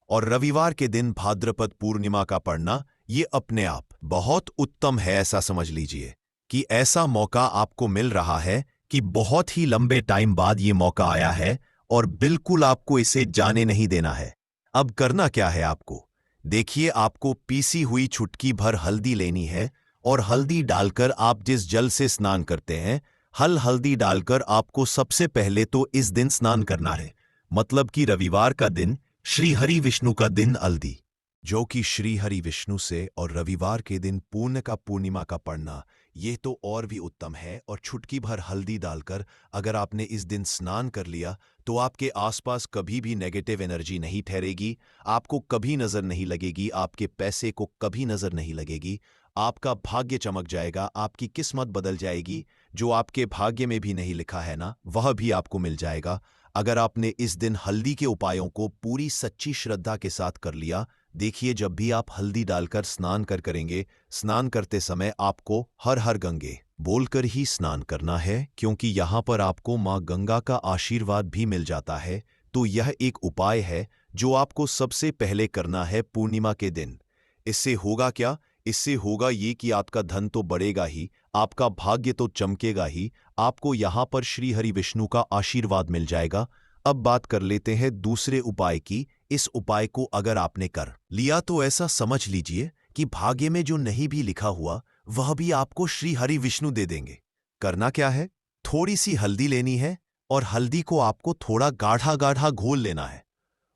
S1: और रविवार के दिन भाद्रपद पूर्णिमा का पढ़ना ये अपने आप बहुत उत्तम है। ऐसा समझ लीजिए कि ऐसा मौका आपको मिल रहा है कि बहुत ही लंबे टाइम बाद ये मौका आया है, और बिल्कुल आपको इसे जाने नहीं देना है। अब करना क्या है आपको? देखिए, आपको पीसी हुई चुटकी भर हल्दी लेनी है, और हल्दी डालकर आप जिस जल से स्नान करते हैं, हल्दी डालकर आपको सबसे पहले तो इस दिन स्नान करना है। मतलब कि रविवार का दिन, श्री हरि विष्णु का दिन हल्दी, जो कि श्री हरि विष्णु से, और रविवार के दिन पूर्ण का पूर्णिमा का पढ़ना ये तो और भी उत्तम है। और चुटकी भर हल्दी डालकर अगर आपने इस दिन स्नान कर लिया तो आपके आसपास कभी भी नेगेटिव एनर्जी नहीं ठहरेगी, आपको कभी नजर नहीं लगेगी, आपके पैसे को कभी नजर नहीं लगेगी, आपका भाग्य चमक जाएगा, आपकी किस्मत बदल जाएगी। जो आपके भाग्य में भी नहीं लिखा है ना, वह भी आपको मिल जाएगा। अगर आपने इस दिन हल्दी के उपायों को पूरी सच्ची श्रद्धा के साथ कर लिया, देखिए जब भी आप हल्दी डालकर स्नान करेंगे, स्नान करते समय आपको हर हर गंगे बोलकर ही स्नान करना है, क्योंकि यहाँ पर आपको माँ गंगा का आशीर्वाद भी मिल जाता है। तो यह एक उपाय है जो आपको सबसे पहले करना है पूर्णिमा के दिन। इससे होगा क्या? इससे होगा ये कि आपका धन तो बढ़ेगा ही, आपका भाग्य तो चमकेगा ही, आपको यहाँ पर श्री हरि विष्णु का आशीर्वाद मिल जाएगा। अब बात कर लेते हैं दूसरे उपाय की। इस उपाय को अगर आपने कर लिया तो ऐसा समझ लीजिए कि भाग्य में जो नहीं भी लिखा हुआ वह भी आपको श्री हरि विष्णु दे देंगे। करना क्या है? थोड़ी सी हल्दी लेनी है और हल्दी को आपको थोड़ा गाढ़ा गाढ़ा घोल लेना है,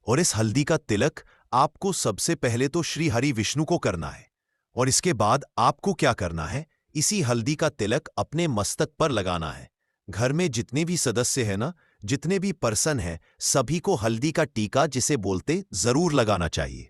S1: और इस हल्दी का तिलक आपको सबसे पहले तो श्री हरि विष्णु को करना है। और इसके बाद आपको क्या करना है? इसी हल्दी का तिलक अपने मस्तक पर लगाना है। घर में जितने भी सदस्य हैं ना, जितने भी पर्सन हैं, सभी को हल्दी का टीका जिसे बोलते जरूर लगाना चाहिए।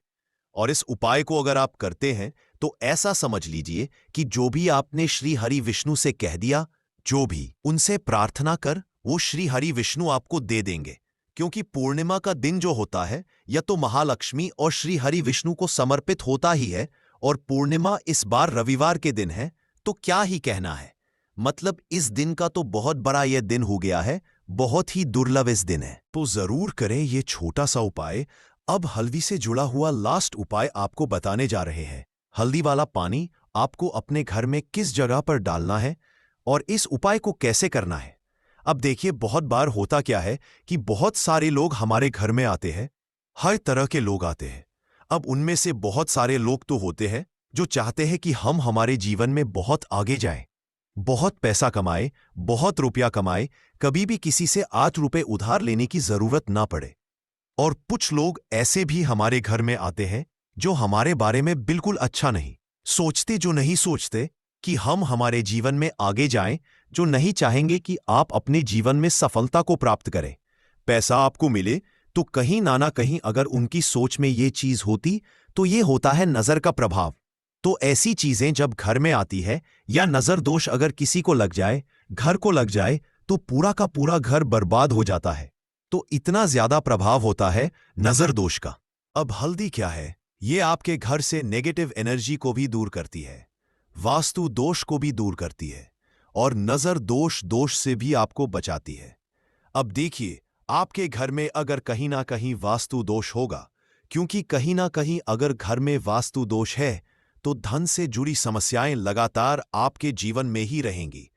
S1: और इस उपाय को अगर आप करते हैं तो ऐसा समझ लीजिए कि जो भी आपने श्री हरि विष्णु से कह दिया, जो भी उनसे प्रार्थना कर, वो श्री हरि विष्णु आपको दे देंगे। क्योंकि पूर्णिमा का दिन जो होता है यह तो महालक्ष्मी और श्री हरि विष्णु को समर्पित होता ही है, और पूर्णिमा इस बार रविवार के दिन है, तो क्या ही कहना है। मतलब इस दिन का तो बहुत बड़ा यह दिन हो गया है, बहुत ही दुर्लभ इस दिन है। तो जरूर करें ये छोटा सा उपाय। अब हल्दी से जुड़ा हुआ लास्ट उपाय आपको बताने जा रहे हैं। हल्दी वाला पानी आपको अपने घर में किस जगह पर डालना है और इस उपाय को कैसे करना है। अब देखिए, बहुत बार होता क्या है कि बहुत सारे लोग हमारे घर में आते हैं, हर तरह के लोग आते हैं। अब उनमें से बहुत सारे लोग तो होते हैं जो चाहते हैं कि हम हमारे जीवन में बहुत आगे जाएं, बहुत पैसा कमाए, बहुत रुपया कमाए, कभी भी किसी से 8 रुपए उधार लेने की जरूरत ना पड़े। और कुछ लोग ऐसे भी हमारे घर में आते हैं जो हमारे बारे में बिल्कुल अच्छा नहीं सोचते, जो नहीं सोचते कि हम हमारे जीवन में आगे जाएं, जो नहीं चाहेंगे कि आप अपने जीवन में सफलता को प्राप्त करें, पैसा आपको मिले। तो कहीं ना कहीं अगर उनकी सोच में ये चीज होती तो ये होता है नजर का प्रभाव। तो ऐसी चीजें जब घर में आती है, या नजर दोष अगर किसी को लग जाए, घर को लग जाए, तो पूरा का पूरा घर बर्बाद हो जाता है। तो इतना ज्यादा प्रभाव होता है नजर दोष का। अब हल्दी क्या है? ये आपके घर से नेगेटिव एनर्जी को भी दूर करती है, वास्तु दोष को भी दूर करती है, और नजर दोष से भी आपको बचाती है। अब देखिए, आपके घर में अगर कहीं ना कहीं वास्तु दोष होगा, क्योंकि कहीं ना कहीं अगर घर में वास्तु दोष है तो धन से जुड़ी समस्याएं लगातार आपके जीवन में ही रहेंगी।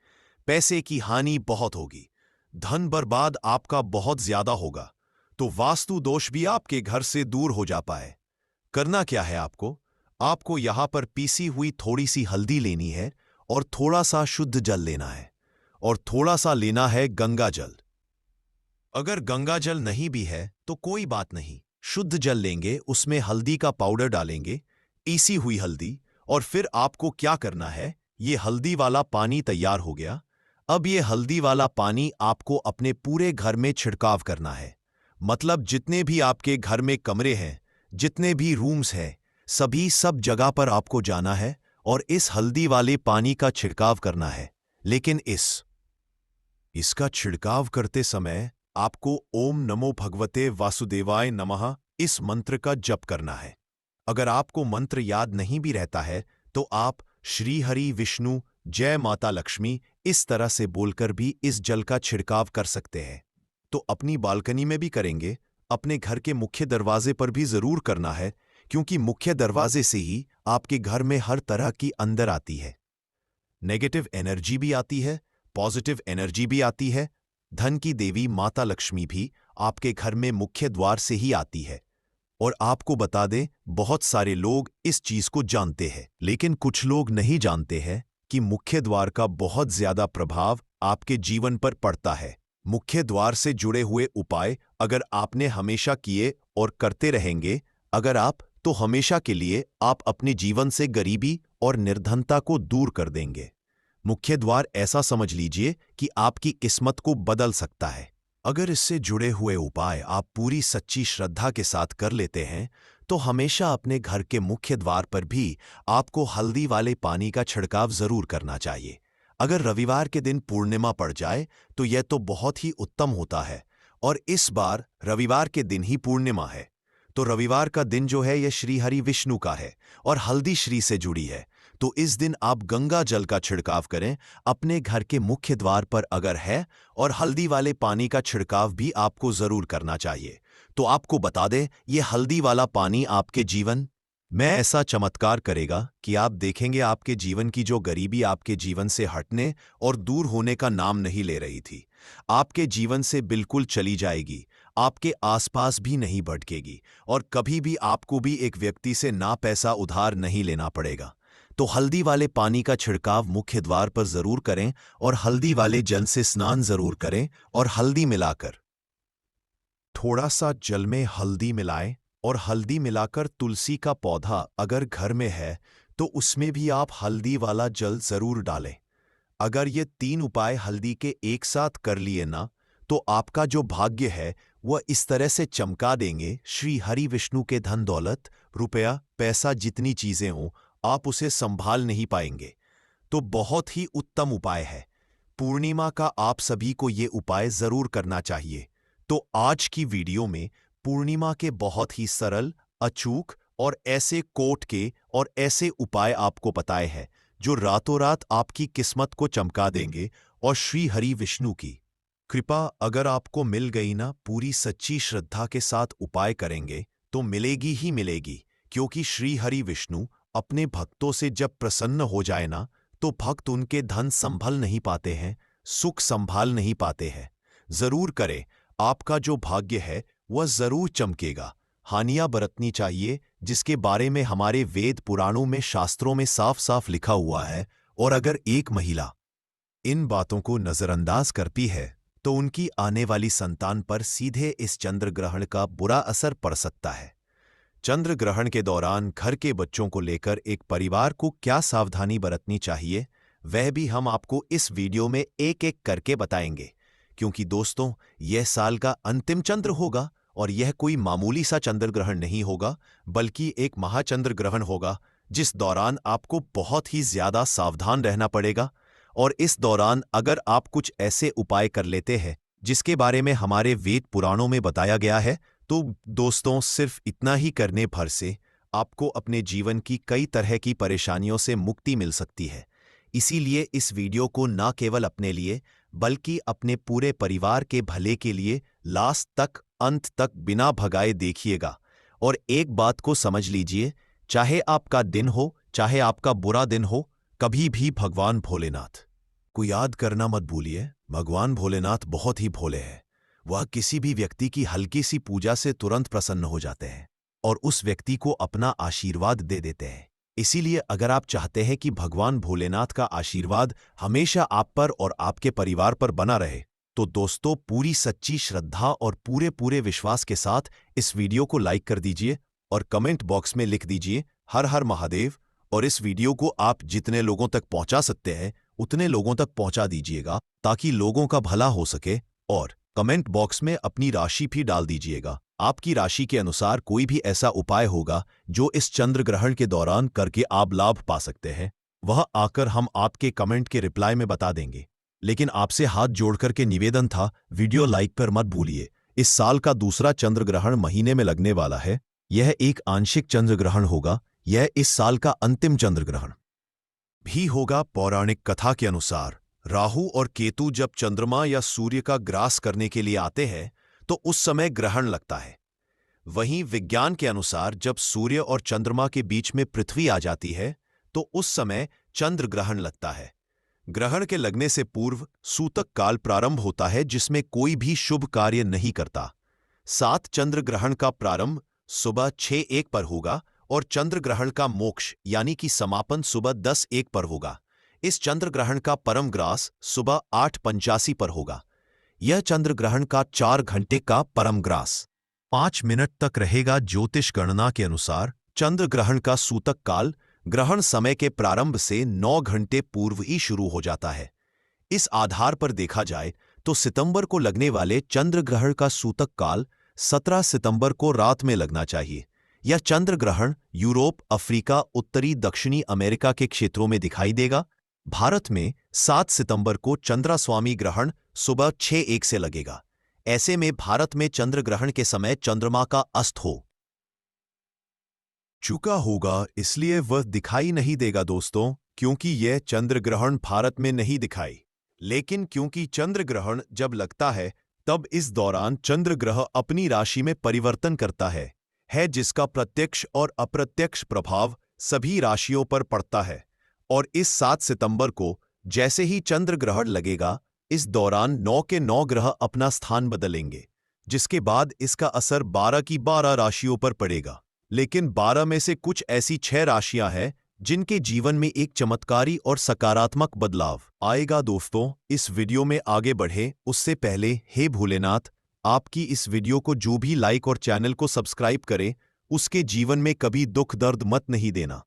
S1: पैसे की हानि बहुत होगी, धन बर्बाद आपका बहुत ज्यादा होगा। तो वास्तु दोष भी आपके घर से दूर हो जा पाए। करना क्या है आपको यहां पर पीसी हुई थोड़ी सी हल्दी लेनी है, और थोड़ा सा शुद्ध जल लेना है, और थोड़ा सा लेना है गंगा जल। अगर गंगा जल नहीं भी है तो कोई बात नहीं, शुद्ध जल लेंगे, उसमें हल्दी का पाउडर डालेंगे, पीसी हुई हल्दी। और फिर आपको क्या करना है? ये हल्दी वाला पानी तैयार हो गया। अब ये हल्दी वाला पानी आपको अपने पूरे घर में छिड़काव करना है। मतलब जितने भी आपके घर में कमरे हैं, जितने भी रूम्स हैं, सब जगह पर आपको जाना है और इस हल्दी वाले पानी का छिड़काव करना है। लेकिन इसका छिड़काव करते समय आपको ओम नमो भगवते वासुदेवाय नमः इस मंत्र का जप करना है। अगर आपको मंत्र याद नहीं भी रहता है तो आप श्री हरि विष्णु जय माता लक्ष्मी इस तरह से बोलकर भी इस जल का छिड़काव कर सकते हैं। तो अपनी बालकनी में भी करेंगे, अपने घर के मुख्य दरवाजे पर भी जरूर करना है, क्योंकि मुख्य दरवाजे से ही आपके घर में हर तरह की अंदर आती है, नेगेटिव एनर्जी भी आती है, पॉजिटिव एनर्जी भी आती है। धन की देवी माता लक्ष्मी भी आपके घर में मुख्य द्वार से ही आती है। और आपको बता दें, बहुत सारे लोग इस चीज को जानते हैं, लेकिन कुछ लोग नहीं जानते हैं कि मुख्य द्वार का बहुत ज्यादा प्रभाव आपके जीवन पर पड़ता है। मुख्य द्वार से जुड़े हुए उपाय अगर आपने हमेशा किए और करते रहेंगे, अगर आप तो हमेशा के लिए आप अपने जीवन से गरीबी और निर्धनता को दूर कर देंगे। मुख्य द्वार ऐसा समझ लीजिए कि आपकी किस्मत को बदल सकता है। अगर इससे जुड़े हुए उपाय आप पूरी सच्ची श्रद्धा के साथ कर लेते हैं तो हमेशा अपने घर के मुख्य द्वार पर भी आपको हल्दी वाले पानी का छिड़काव जरूर करना चाहिए। अगर रविवार के दिन पूर्णिमा पड़ जाए तो यह तो बहुत ही उत्तम होता है, और इस बार रविवार के दिन ही पूर्णिमा है। तो रविवार का दिन जो है यह श्री हरि विष्णु का है और हल्दी श्री से जुड़ी है। तो इस दिन आप गंगा जल का छिड़काव करें अपने घर के मुख्य द्वार पर अगर है, और हल्दी वाले पानी का छिड़काव भी आपको जरूर करना चाहिए। तो आपको बता दें, यह हल्दी वाला पानी आपके जीवन में ऐसा चमत्कार करेगा कि आप देखेंगे आपके जीवन की जो गरीबी आपके जीवन से हटने और दूर होने का नाम नहीं ले रही थी, आपके जीवन से बिल्कुल चली जाएगी, आपके आसपास भी नहीं भटकेगी, और कभी भी आपको भी एक व्यक्ति से ना पैसा उधार नहीं लेना पड़ेगा। तो हल्दी वाले पानी का छिड़काव मुख्य द्वार पर जरूर करें और हल्दी वाले जल से स्नान जरूर करें, और हल्दी मिलाकर थोड़ा सा जल में हल्दी मिलाएं और हल्दी मिलाकर तुलसी का पौधा अगर घर में है तो उसमें भी आप हल्दी वाला जल जरूर डालें। अगर ये 3 उपाय हल्दी के एक साथ कर लिए ना, तो आपका जो भाग्य है वह इस तरह से चमका देंगे, श्री हरि विष्णु के धन दौलत रुपया पैसा जितनी चीजें हों आप उसे संभाल नहीं पाएंगे। तो बहुत ही उत्तम उपाय है। पूर्णिमा का आप सभी को ये उपाय जरूर करना चाहिए। तो आज की वीडियो में पूर्णिमा के बहुत ही सरल, अचूक और ऐसे कोट के और ऐसे उपाय आपको बताए हैं जो रातों रात आपकी किस्मत को चमका देंगे, और श्री हरि विष्णु की कृपा अगर आपको मिल गई ना, पूरी सच्ची श्रद्धा के साथ उपाय करेंगे तो मिलेगी ही मिलेगी। क्योंकि श्री हरि विष्णु अपने भक्तों से जब प्रसन्न हो जाए ना, तो भक्त उनके धन संभल नहीं पाते हैं, सुख संभाल नहीं पाते हैं। जरूर करें, आपका जो भाग्य है वह जरूर चमकेगा। हानियां बरतनी चाहिए जिसके बारे में हमारे वेद पुराणों में शास्त्रों में साफ साफ लिखा हुआ है, और अगर एक महिला इन बातों को नजरअंदाज करती है तो उनकी आने वाली संतान पर सीधे इस चंद्र ग्रहण का बुरा असर पड़ सकता है। चंद्र ग्रहण के दौरान घर के बच्चों को लेकर एक परिवार को क्या सावधानी बरतनी चाहिए, वह भी हम आपको इस वीडियो में एक एक करके बताएंगे। क्योंकि दोस्तों, यह साल का अंतिम चंद्र होगा, और यह कोई मामूली सा चंद्र ग्रहण नहीं होगा, बल्कि एक महाचंद्र ग्रहण होगा जिस दौरान आपको बहुत ही ज्यादा सावधान रहना पड़ेगा। और इस दौरान अगर आप कुछ ऐसे उपाय कर लेते हैं जिसके बारे में हमारे वेद पुराणों में बताया गया है, तो दोस्तों सिर्फ इतना ही करने भर से आपको अपने जीवन की कई तरह की परेशानियों से मुक्ति मिल सकती है। इसीलिए इस वीडियो को न केवल अपने लिए बल्कि अपने पूरे परिवार के भले के लिए लास्ट तक, अंत तक बिना भगाए देखिएगा। और एक बात को समझ लीजिए, चाहे आपका दिन हो चाहे आपका बुरा दिन हो, कभी भी भगवान भोलेनाथ को याद करना मत भूलिए। भगवान भोलेनाथ बहुत ही भोले हैं। वह किसी भी व्यक्ति की हल्की सी पूजा से तुरंत प्रसन्न हो जाते हैं और उस व्यक्ति को अपना आशीर्वाद दे देते हैं। इसीलिए अगर आप चाहते हैं कि भगवान भोलेनाथ का आशीर्वाद हमेशा आप पर और आपके परिवार पर बना रहे, तो दोस्तों पूरी सच्ची श्रद्धा और पूरे पूरे विश्वास के साथ इस वीडियो को लाइक कर दीजिए और कमेंट बॉक्स में लिख दीजिए हर हर महादेव। और इस वीडियो को आप जितने लोगों तक पहुंचा सकते हैं उतने लोगों तक पहुंचा दीजिएगा, ताकि लोगों का भला हो सके। और कमेंट बॉक्स में अपनी राशि भी डाल दीजिएगा। आपकी राशि के अनुसार कोई भी ऐसा उपाय होगा जो इस चंद्र ग्रहण के दौरान करके आप लाभ पा सकते हैं, वह आकर हम आपके कमेंट के रिप्लाई में बता देंगे। लेकिन आपसे हाथ जोड़कर के निवेदन था, वीडियो लाइक पर मत भूलिए। इस साल का दूसरा चंद्र ग्रहण महीने में लगने वाला है। यह एक आंशिक चंद्र ग्रहण होगा। यह इस साल का अंतिम चंद्र ग्रहण भी होगा। पौराणिक कथा के अनुसार राहु और केतु जब चंद्रमा या सूर्य का ग्रास करने के लिए आते हैं तो उस समय ग्रहण लगता है। वहीं विज्ञान के अनुसार जब सूर्य और चंद्रमा के बीच में पृथ्वी आ जाती है तो उस समय चंद्र ग्रहण लगता है। ग्रहण के लगने से पूर्व सूतक काल प्रारंभ होता है, जिसमें कोई भी शुभ कार्य नहीं करता। 7 चंद्र ग्रहण का प्रारंभ सुबह 6:01 पर होगा और चंद्र ग्रहण का मोक्ष यानी कि समापन सुबह 10:01 पर होगा। इस चंद्र ग्रहण का परम ग्रास सुबह 8:85 पर होगा। यह चंद्र ग्रहण का 4 घंटे का परम ग्रास 5 मिनट तक रहेगा। ज्योतिष गणना के अनुसार चंद्र ग्रहण का सूतक काल ग्रहण समय के प्रारंभ से 9 घंटे पूर्व ही शुरू हो जाता है। इस आधार पर देखा जाए तो सितंबर को लगने वाले चंद्र ग्रहण का सूतक काल 17 सितंबर को रात में लगना चाहिए, यह चंद्र ग्रहण यूरोप, अफ्रीका, उत्तरी दक्षिणी अमेरिका के क्षेत्रों में दिखाई देगा। भारत में 7 सितंबर को चंद्रास्वामी ग्रहण सुबह 6:01 से लगेगा। ऐसे में भारत में चंद्र ग्रहण के समय चंद्रमा का अस्त हो चुका होगा, इसलिए वह दिखाई नहीं देगा दोस्तों, क्योंकि यह चंद्र ग्रहण भारत में नहीं दिखाई। लेकिन क्योंकि चंद्र ग्रहण जब लगता है तब इस दौरान चंद्र ग्रह अपनी राशि में परिवर्तन करता है जिसका प्रत्यक्ष और अप्रत्यक्ष प्रभाव सभी राशियों पर पड़ता है। और इस 7 सितंबर को जैसे ही चंद्र ग्रहण लगेगा, इस दौरान 9 के 9 ग्रह अपना स्थान बदलेंगे, जिसके बाद इसका असर 12 की 12 राशियों पर पड़ेगा। लेकिन 12 में से कुछ ऐसी 6 राशियां हैं जिनके जीवन में एक चमत्कारी और सकारात्मक बदलाव आएगा। दोस्तों, इस वीडियो में आगे बढ़े उससे पहले हे भोलेनाथ, आपकी इस वीडियो को जो भी लाइक और चैनल को सब्सक्राइब करे, उसके जीवन में कभी दुख दर्द मत नहीं देना।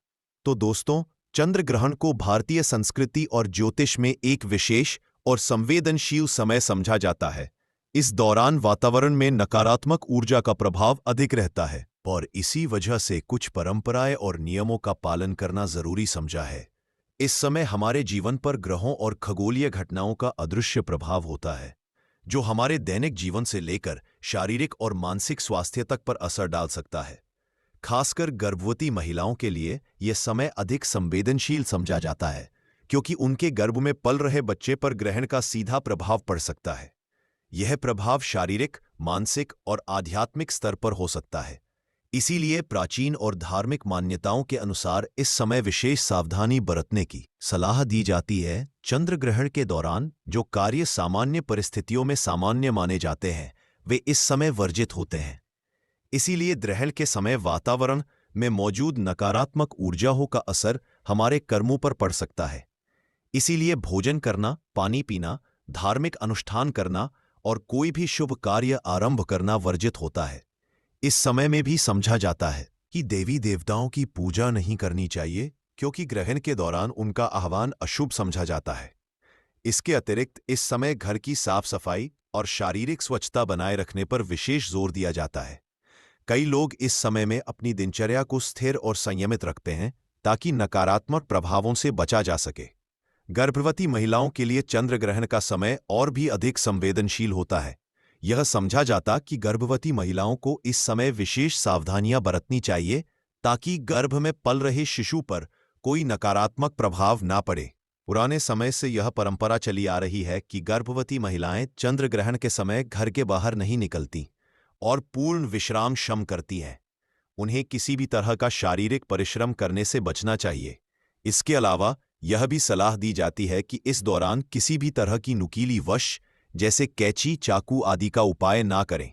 S1: तो दोस्तों, चंद्र ग्रहण को भारतीय संस्कृति और ज्योतिष में एक विशेष और संवेदनशील समय समझा जाता है। इस दौरान वातावरण में नकारात्मक ऊर्जा का प्रभाव अधिक रहता है और इसी वजह से कुछ परंपराएं और नियमों का पालन करना जरूरी समझा है। इस समय हमारे जीवन पर ग्रहों और खगोलीय घटनाओं का अदृश्य प्रभाव होता है, जो हमारे दैनिक जीवन से लेकर शारीरिक और मानसिक स्वास्थ्य तक पर असर डाल सकता है। खासकर गर्भवती महिलाओं के लिए यह समय अधिक संवेदनशील समझा जाता है, क्योंकि उनके गर्भ में पल रहे बच्चे पर ग्रहण का सीधा प्रभाव पड़ सकता है। यह प्रभाव शारीरिक, मानसिक और आध्यात्मिक स्तर पर हो सकता है। इसीलिए प्राचीन और धार्मिक मान्यताओं के अनुसार इस समय विशेष सावधानी बरतने की सलाह दी जाती है। चंद्र ग्रहण के दौरान जो कार्य सामान्य परिस्थितियों में सामान्य माने जाते हैं, वे इस समय वर्जित होते हैं। इसीलिए ग्रहण के समय वातावरण में मौजूद नकारात्मक ऊर्जाओं का असर हमारे कर्मों पर पड़ सकता है। इसीलिए भोजन करना, पानी पीना, धार्मिक अनुष्ठान करना और कोई भी शुभ कार्य आरंभ करना वर्जित होता है। इस समय में भी समझा जाता है कि देवी देवताओं की पूजा नहीं करनी चाहिए, क्योंकि ग्रहण के दौरान उनका आह्वान अशुभ समझा जाता है। इसके अतिरिक्त इस समय घर की साफ सफाई और शारीरिक स्वच्छता बनाए रखने पर विशेष जोर दिया जाता है। कई लोग इस समय में अपनी दिनचर्या को स्थिर और संयमित रखते हैं ताकि नकारात्मक प्रभावों से बचा जा सके। गर्भवती महिलाओं के लिए चंद्र ग्रहण का समय और भी अधिक संवेदनशील होता है। यह समझा जाता कि गर्भवती महिलाओं को इस समय विशेष सावधानियां बरतनी चाहिए ताकि गर्भ में पल रहे शिशु पर कोई नकारात्मक प्रभाव ना पड़े। पुराने समय से यह परंपरा चली आ रही है कि गर्भवती महिलाएं चंद्र ग्रहण के समय घर के बाहर नहीं निकलती और पूर्ण विश्राम शम करती हैं। उन्हें किसी भी तरह का शारीरिक परिश्रम करने से बचना चाहिए। इसके अलावा यह भी सलाह दी जाती है कि इस दौरान किसी भी तरह की नुकीली वश जैसे कैंची, चाकू आदि का उपाय ना करें,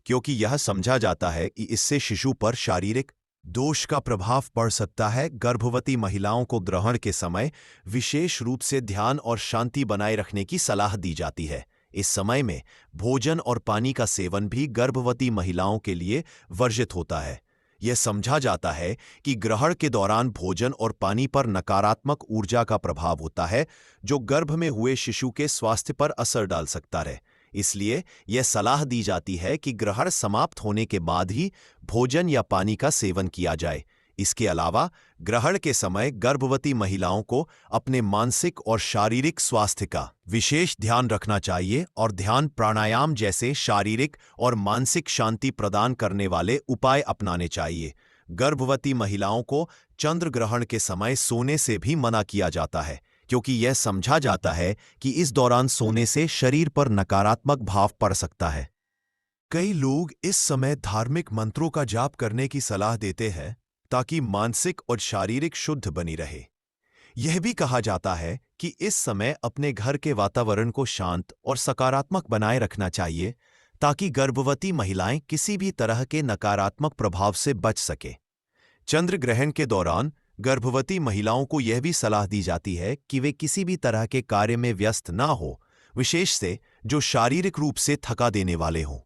S1: क्योंकि यह समझा जाता है कि इससे शिशु पर शारीरिक दोष का प्रभाव पड़ सकता है। गर्भवती महिलाओं को ग्रहण के समय विशेष रूप से ध्यान और शांति बनाए रखने की सलाह दी जाती है। इस समय में भोजन और पानी का सेवन भी गर्भवती महिलाओं के लिए वर्जित होता है। यह समझा जाता है कि ग्रहण के दौरान भोजन और पानी पर नकारात्मक ऊर्जा का प्रभाव होता है, जो गर्भ में हुए शिशु के स्वास्थ्य पर असर डाल सकता है। इसलिए यह सलाह दी जाती है कि ग्रहण समाप्त होने के बाद ही भोजन या पानी का सेवन किया जाए। इसके अलावा ग्रहण के समय गर्भवती महिलाओं को अपने मानसिक और शारीरिक स्वास्थ्य का विशेष ध्यान रखना चाहिए और ध्यान, प्राणायाम जैसे शारीरिक और मानसिक शांति प्रदान करने वाले उपाय अपनाने चाहिए। गर्भवती महिलाओं को चंद्र ग्रहण के समय सोने से भी मना किया जाता है, क्योंकि यह समझा जाता है कि इस दौरान सोने से शरीर पर नकारात्मक भाव पड़ सकता है। कई लोग इस समय धार्मिक मंत्रों का जाप करने की सलाह देते हैं ताकि मानसिक और शारीरिक शुद्ध बनी रहे। यह भी कहा जाता है कि इस समय अपने घर के वातावरण को शांत और सकारात्मक बनाए रखना चाहिए ताकि गर्भवती महिलाएं किसी भी तरह के नकारात्मक प्रभाव से बच सके। चंद्र ग्रहण के दौरान गर्भवती महिलाओं को यह भी सलाह दी जाती है कि वे किसी भी तरह के कार्य में व्यस्त ना हो, विशेष से जो शारीरिक रूप से थका देने वाले हों।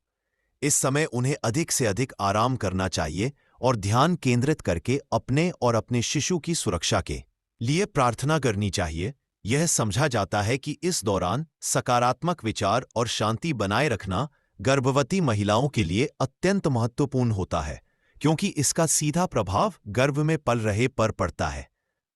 S1: इस समय उन्हें अधिक से अधिक आराम करना चाहिए और ध्यान केंद्रित करके अपने और अपने शिशु की सुरक्षा के लिए प्रार्थना करनी चाहिए। यह समझा जाता है कि इस दौरान सकारात्मक विचार और शांति बनाए रखना गर्भवती महिलाओं के लिए अत्यंत महत्वपूर्ण होता है, क्योंकि इसका सीधा प्रभाव गर्भ में पल रहे पर पड़ता है।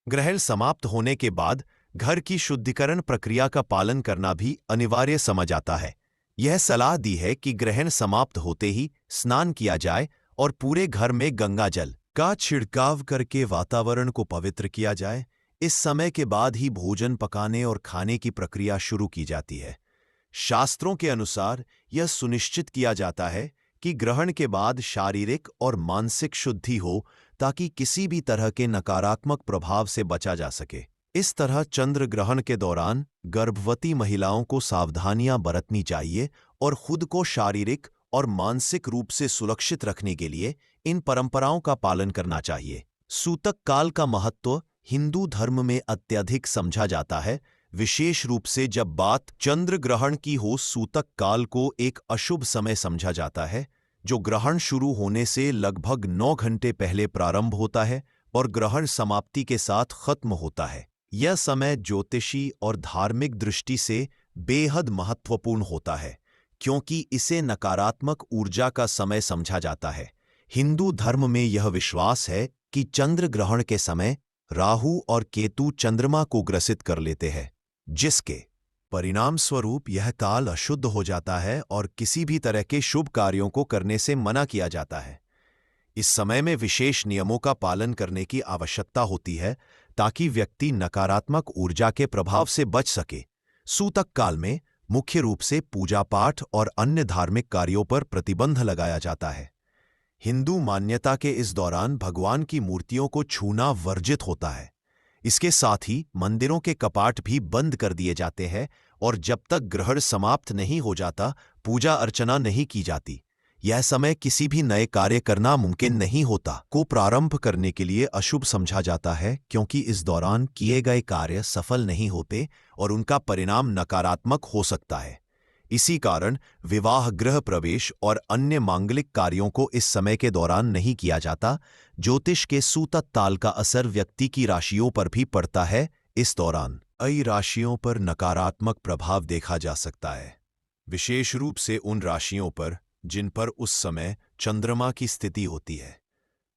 S1: ग्रहण समाप्त होने के बाद घर की शुद्धिकरण प्रक्रिया का पालन करना भी अनिवार्य समझ आता है। यह सलाह दी है कि ग्रहण समाप्त होते ही स्नान किया जाए और पूरे घर में गंगा जल का छिड़काव करके वातावरण को पवित्र किया जाए। इस समय के बाद ही भोजन पकाने और खाने की प्रक्रिया शुरू की जाती है। शास्त्रों के अनुसार यह सुनिश्चित किया जाता है कि ग्रहण के बाद शारीरिक और मानसिक शुद्धि हो, ताकि किसी भी तरह के नकारात्मक प्रभाव से बचा जा सके। इस तरह चंद्र ग्रहण के दौरान गर्भवती महिलाओं को सावधानियां बरतनी चाहिए और खुद को शारीरिक और मानसिक रूप से सुरक्षित रखने के लिए इन परंपराओं का पालन करना चाहिए। सूतक काल का महत्व हिंदू धर्म में अत्यधिक समझा जाता है, विशेष रूप से जब बात चंद्र ग्रहण की हो। सूतक काल को एक अशुभ समय समझा जाता है, जो ग्रहण शुरू होने से लगभग 9 घंटे पहले प्रारंभ होता है और ग्रहण समाप्ति के साथ खत्म होता है। यह समय ज्योतिषी और धार्मिक दृष्टि से बेहद महत्वपूर्ण होता है, क्योंकि इसे नकारात्मक ऊर्जा का समय समझा जाता है। हिंदू धर्म में यह विश्वास है कि चंद्र ग्रहण के समय राहु और केतु चंद्रमा को ग्रसित कर लेते हैं, जिसके परिणाम स्वरूप यह काल अशुद्ध हो जाता है और किसी भी तरह के शुभ कार्यों को करने से मना किया जाता है। इस समय में विशेष नियमों का पालन करने की आवश्यकता होती है, ताकि व्यक्ति नकारात्मक ऊर्जा के प्रभाव से बच सके। सूतक काल में मुख्य रूप से पूजा पाठ और अन्य धार्मिक कार्यों पर प्रतिबंध लगाया जाता है। हिंदू मान्यता के इस दौरान भगवान की मूर्तियों को छूना वर्जित होता है। इसके साथ ही मंदिरों के कपाट भी बंद कर दिए जाते हैं और जब तक ग्रहण समाप्त नहीं हो जाता, पूजा अर्चना नहीं की जाती। यह समय किसी भी नए कार्य करना मुमकिन नहीं होता को प्रारंभ करने के लिए अशुभ समझा जाता है, क्योंकि इस दौरान किए गए कार्य सफल नहीं होते और उनका परिणाम नकारात्मक हो सकता है। इसी कारण विवाह, गृह प्रवेश और अन्य मांगलिक कार्यों को इस समय के दौरान नहीं किया जाता। ज्योतिष के सूतक काल का असर व्यक्ति की राशियों पर भी पड़ता है। इस दौरान कई राशियों पर नकारात्मक प्रभाव देखा जा सकता है, विशेष रूप से उन राशियों पर जिन पर उस समय चंद्रमा की स्थिति होती है।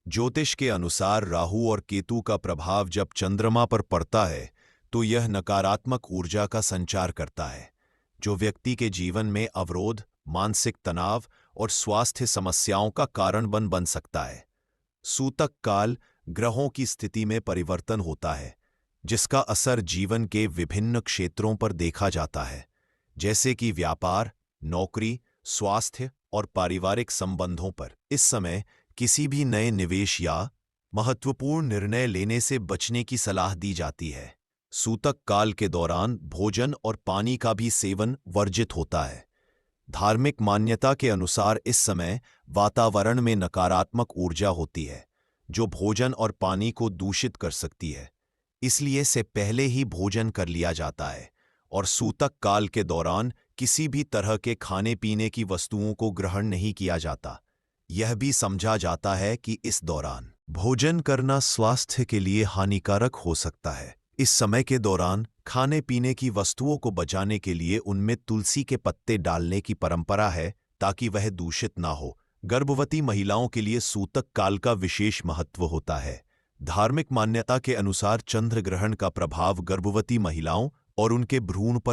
S1: ज्योतिष के अनुसार राहु और केतु का प्रभाव जब चंद्रमा पर पड़ता है तो यह नकारात्मक ऊर्जा का संचार करता है, जो व्यक्ति के जीवन में अवरोध, मानसिक तनाव और स्वास्थ्य समस्याओं का कारण बन सकता है। सूतक काल ग्रहों की स्थिति में परिवर्तन होता है, जिसका असर जीवन के विभिन्न क्षेत्रों पर देखा जाता है, जैसे कि व्यापार, नौकरी, स्वास्थ्य और पारिवारिक संबंधों पर। इस समय किसी भी नए निवेश या महत्वपूर्ण निर्णय लेने से बचने की सलाह दी जाती है। सूतक काल के दौरान भोजन और पानी का भी सेवन वर्जित होता है। धार्मिक मान्यता के अनुसार इस समय वातावरण में नकारात्मक ऊर्जा होती है, जो भोजन और पानी को दूषित कर सकती है। इसलिए से पहले ही भोजन कर लिया जाता है और सूतक काल के दौरान किसी भी तरह के खाने पीने की वस्तुओं को ग्रहण नहीं किया जाता। यह भी समझा जाता है कि इस दौरान भोजन करना स्वास्थ्य के लिए हानिकारक हो सकता है। इस समय के दौरान खाने पीने की वस्तुओं को बचाने के लिए उनमें तुलसी के पत्ते डालने की परंपरा है, ताकि वह दूषित ना हो। गर्भवती महिलाओं के लिए सूतक काल का विशेष महत्व होता है। धार्मिक मान्यता के अनुसार चंद्र ग्रहण का प्रभाव गर्भवती महिलाओं और उनके भ्रूण पर